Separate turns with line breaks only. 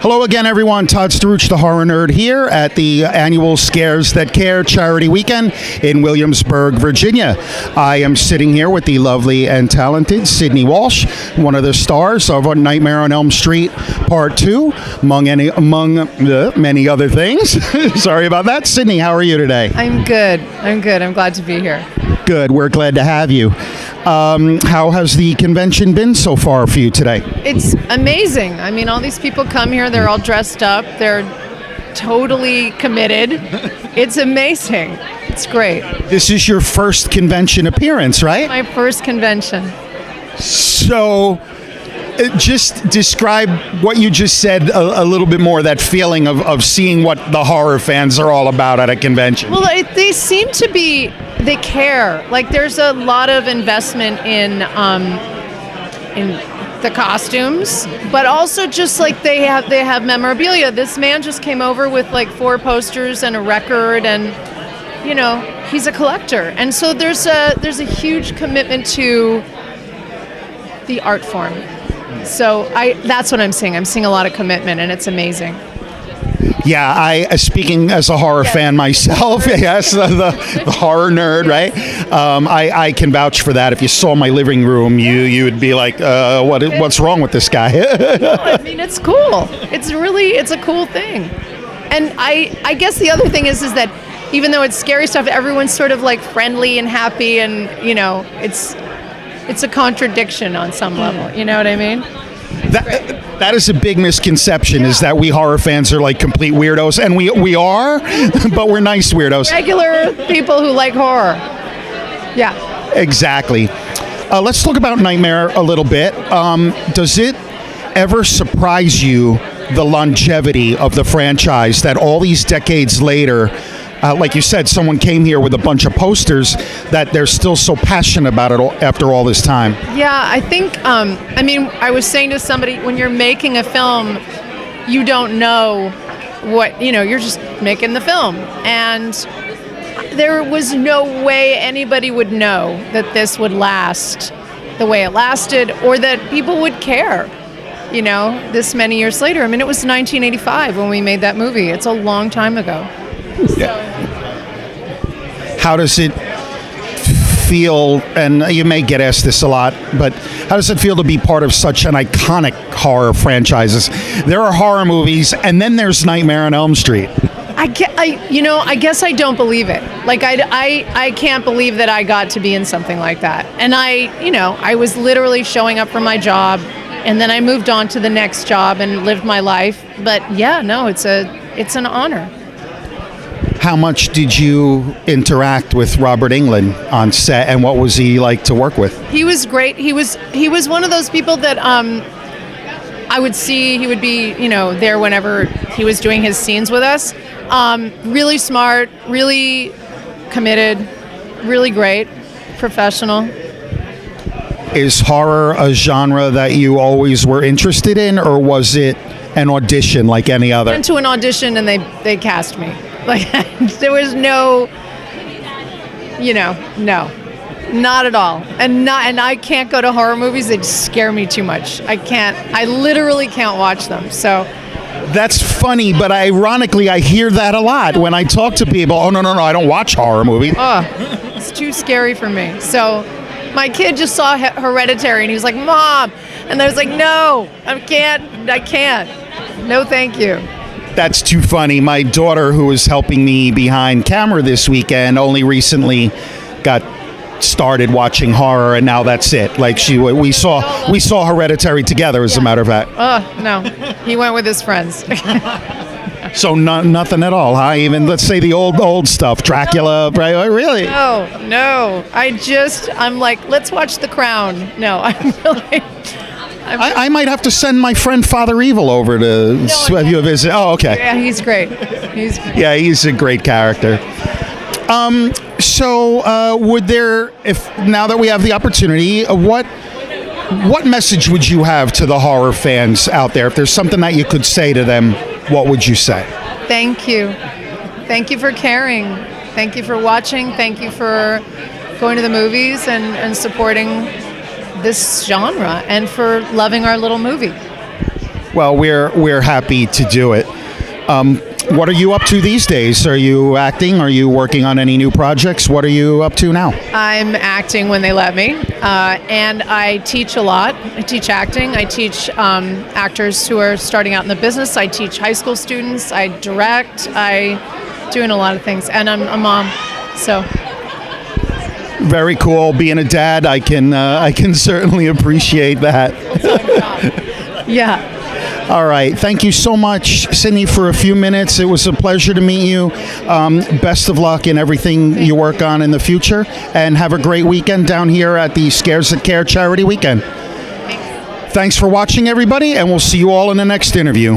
Hello again, everyone. Todd Staruch, the horror nerd, here at the annual Scares That Care charity weekend in Williamsburg, Virginia. I am sitting here with the lovely and talented Sydney Walsh, one of the stars of Nightmare on Elm Street Part 2, among many other things. Sorry about that. Sydney, how are you today?
I'm good. I'm glad to be here.
Good. We're glad to have you. How has the convention been so far for you today?
It's amazing. I mean, all these people come here, they're all dressed up, they're totally committed. It's amazing. It's great.
This is your first convention appearance, right?
My first convention.
So, just describe what you just said a little bit more, that feeling of seeing what the horror fans are all about at a convention.
Well, they seem to be, they care. Like, there's a lot of investment in the costumes, but also just like they have memorabilia. This man just came over with like 4 posters and a record, and you know, he's a collector. And so there's a huge commitment to the art form. So that's what I'm seeing. I'm seeing a lot of commitment, and it's amazing.
Yeah, speaking as a horror fan myself, yes, the horror nerd, right? I can vouch for that. If you saw my living room, you would be like, what's wrong with this guy?
No, I mean, it's cool. It's a cool thing. And I guess the other thing is that even though it's scary stuff, everyone's sort of like friendly and happy, and you know, it's a contradiction on some level. You know what I mean?
That is a big misconception, is that we horror fans are like complete weirdos, and we are, but we're nice weirdos.
Regular people who like horror. Yeah.
Exactly. Let's talk about Nightmare a little bit. Does it ever surprise you, the longevity of the franchise, that all these decades later, like you said, someone came here with a bunch of posters, that they're still so passionate about it after all this time?
Yeah, I think, I was saying to somebody, when you're making a film, you don't know what, you're just making the film. And there was no way anybody would know that this would last the way it lasted, or that people would care, this many years later. I mean, it was 1985 when we made that movie. It's a long time ago.
Yeah. How does it feel, and you may get asked this a lot, but how does it feel to be part of such an iconic horror franchises? There are horror movies, and then there's Nightmare on Elm Street.
I guess I don't believe it. Like, I can't believe that I got to be in something like that. And I was literally showing up for my job, and then I moved on to the next job and lived my life. But yeah, no, it's an honor.
How much did you interact with Robert Englund on set, and what was he like to work with?
He was great. He was one of those people that I would see. He would be, there whenever he was doing his scenes with us. Really smart, really committed, really great, professional.
Is horror a genre that you always were interested in, or was it an audition like any other?
I went to an audition and they cast me. Like, there was no, no, not at all. And I can't go to horror movies. They just scare me too much. I literally can't watch them. So
that's funny, but ironically, I hear that a lot when I talk to people. Oh, no, I don't watch horror movies.
Oh, it's too scary for me. So my kid just saw Hereditary, and he was like, Mom. And I was like, no, I can't. No, thank you.
That's too funny. My daughter, who was helping me behind camera this weekend, only recently got started watching horror, and now that's it. Like, we saw Hereditary together, as a matter of fact.
Oh, no. He went with his friends.
So nothing at all, huh? Even, let's say, the old stuff, Dracula, right? Really?
No. I'm like, let's watch The Crown. No,
I might have to send my friend Father Evil over to have you a visit. Oh, okay.
Yeah, he's great.
Yeah, he's a great character. So would there, if now that we have the opportunity, what message would you have to the horror fans out there? If there's something that you could say to them, what would you say?
Thank you. Thank you for caring. Thank you for watching. Thank you for going to the movies and supporting this genre, and for loving our little movie.
Well, we're happy to do it. What are you up to these days? Are you acting? Are you working on any new projects? What are you up to now?
I'm acting when they let me, and I teach a lot. I teach acting. I teach actors who are starting out in the business. I teach high school students. I direct. I doing a lot of things, and I'm a mom. So
very cool. Being a dad, I can certainly appreciate that.
Yeah.
All right. Thank you so much, Sydney, for a few minutes. It was a pleasure to meet you. Best of luck in everything you work on in the future, and have a great weekend down here at the Scares That Care Charity Weekend. Thanks for watching, everybody, and we'll see you all in the next interview.